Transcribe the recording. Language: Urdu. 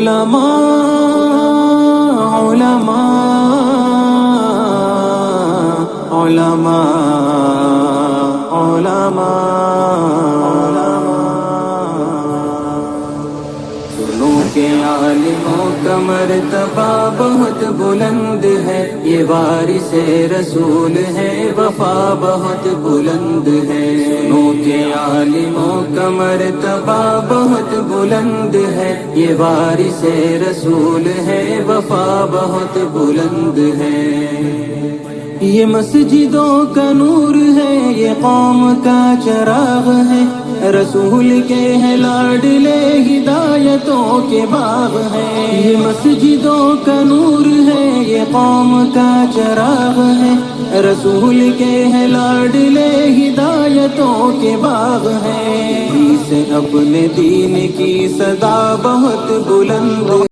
علماء علماء علماء علماء سنو کہ عالموں کا مرتبہ بہت بلند ہے، یہ وارث رسول ہے، وفا بہت بلند ہے۔ سنو کہ عالموں کا مرتبہ بہت بلند ہے، یہ وارث رسول ہے، وفا بہت بلند ہے۔ یہ مسجدوں کا نور ہے، یہ قوم کا چراغ ہے، رسول کے ہے لاڈلے، ہدایتوں کے باغ ہے۔ یہ مسجدوں کا نور ہے، یہ قوم کا چراغ ہے، رسول کے ہے لاڈلے، ہدایتوں کے باغ ہے۔ سے اپنے دین کی صدا بہت بلند